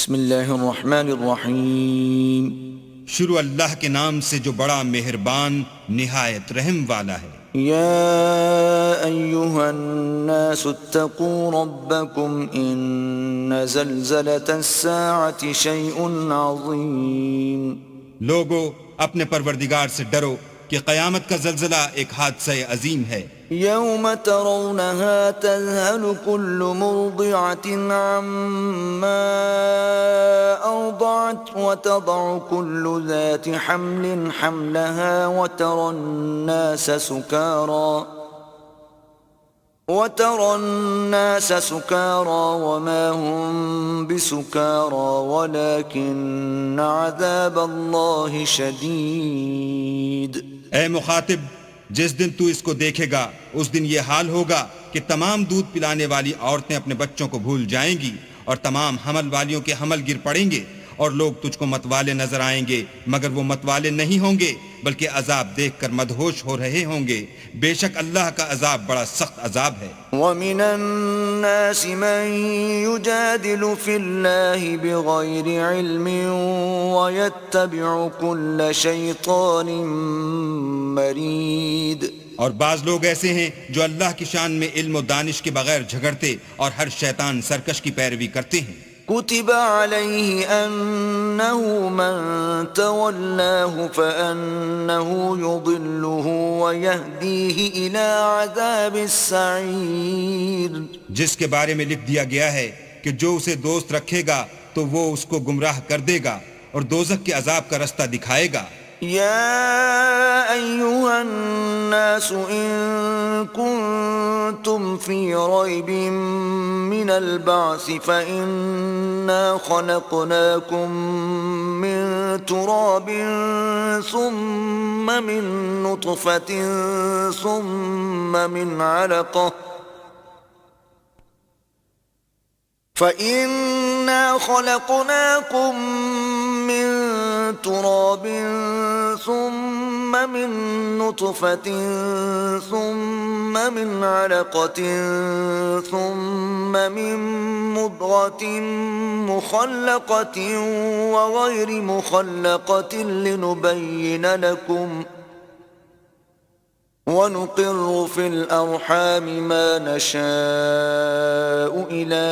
بسم اللہ الرحمن الرحیم شروع اللہ کے نام سے جو بڑا مہربان نہایت رحم والا ہے۔ یا ایہا الناس اتقوا ربکم ان زلزلة الساعة شیء عظیم۔ لوگو اپنے پروردگار سے ڈرو کہ قیامت کا زلزلہ ایک حادثہ عظیم ہے۔ یوم ترونها تذهل كل مرضعة عما أرضعت وتضع كل ذات حمل حملها وترى الناس سكارى وما هم بسكارى ولكن عذاب الله شديد۔ اے مخاطب، جس دن تو اس کو دیکھے گا اس دن یہ حال ہوگا کہ تمام دودھ پلانے والی عورتیں اپنے بچوں کو بھول جائیں گی اور تمام حمل والیوں کے حمل گر پڑیں گے، اور لوگ تجھ کو متوالے نظر آئیں گے مگر وہ متوالے نہیں ہوں گے بلکہ عذاب دیکھ کر مدہوش ہو رہے ہوں گے۔ بے شک اللہ کا عذاب بڑا سخت عذاب ہے۔ وَمِنَ النَّاسِ مَن يُجَادِلُ فِي اللَّهِ بِغَيْرِ عِلْمٍ وَيَتَّبِعُ كُلَّ شَيْطَانٍ مَرِيدٍ۔ اور بعض لوگ ایسے ہیں جو اللہ کی شان میں علم و دانش کے بغیر جھگڑتے اور ہر شیطان سرکش کی پیروی کرتے ہیں۔ كتب عليه أنه من تولاه فأنه يضله ويهديه إلى عذاب السعير۔ جس کے بارے میں لکھ دیا گیا ہے کہ جو اسے دوست رکھے گا تو وہ اس کو گمراہ کر دے گا اور دوزخ کے عذاب کا رستہ دکھائے گا۔ يا أيها الناس إن كنتم في ريب من البعث فإنا خلقناكم من تراب ثم من نطفة ثم من علقة فإنا خلقناكم من تراب ثم من نطفة ثم من علقة ثم من مضغة مخلقة وغير مخلقة لنبين لكم ونقر في الأرحام ما نشاء إلى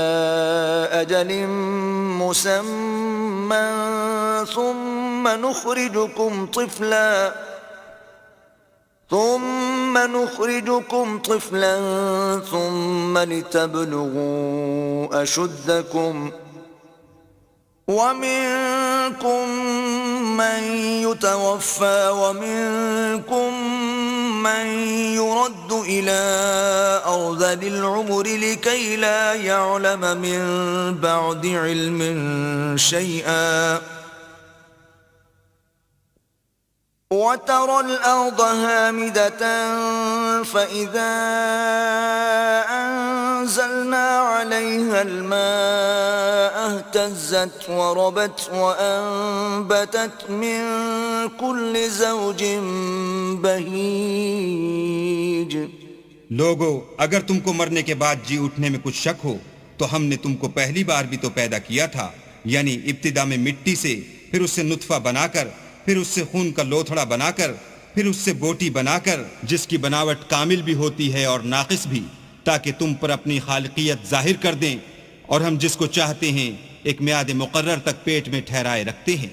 أجل مسمى ثم نخرجكم طفلا ثم لتبلغوا أشدكم ومنكم من يتوفى ومنكم من يرد إلى أرذل العمر لكي لا يعلم من بعد علم شيئا وترى الأرض هامدة فإذا أنزلنا عليها الماء اهتزت وربت وأنبتت من كل زوج بهيج۔ لوگو اگر تم کو مرنے کے بعد جی اٹھنے میں کچھ شک ہو تو ہم نے تم کو پہلی بار بھی تو پیدا کیا تھا، یعنی ابتدا میں مٹی سے، پھر اس سے نطفہ بنا کر، پھر اس سے خون کا لوتھڑا بنا کر، پھر اس سے بوٹی بنا کر، جس کی بناوٹ کامل بھی ہوتی ہے اور ناقص بھی، تاکہ تم پر اپنی خالقیت ظاہر کر دیں، اور ہم جس کو چاہتے ہیں ایک میعاد مقرر تک پیٹ میں ٹھہرائے رکھتے ہیں۔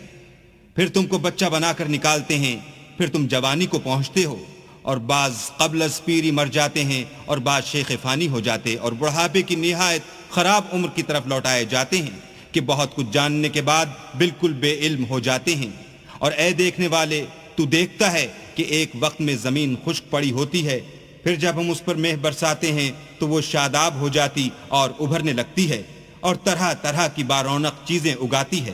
پھر تم کو بچہ بنا کر نکالتے ہیں، پھر تم جوانی کو پہنچتے ہو، اور بعض قبل از پیری مر جاتے ہیں اور بعض شیخ فانی ہو جاتے اور بڑھاپے کی نہایت خراب عمر کی طرف لوٹائے جاتے ہیں کہ بہت کچھ جاننے کے بعد بالکل بے علم ہو جاتے ہیں۔ اور اے دیکھنے والے، تو دیکھتا ہے کہ ایک وقت میں زمین خشک پڑی ہوتی ہے، پھر جب ہم اس پر مہ برساتے ہیں تو وہ شاداب ہو جاتی اور ابھرنے لگتی ہے اور طرح طرح کی بارونق چیزیں اگاتی ہے۔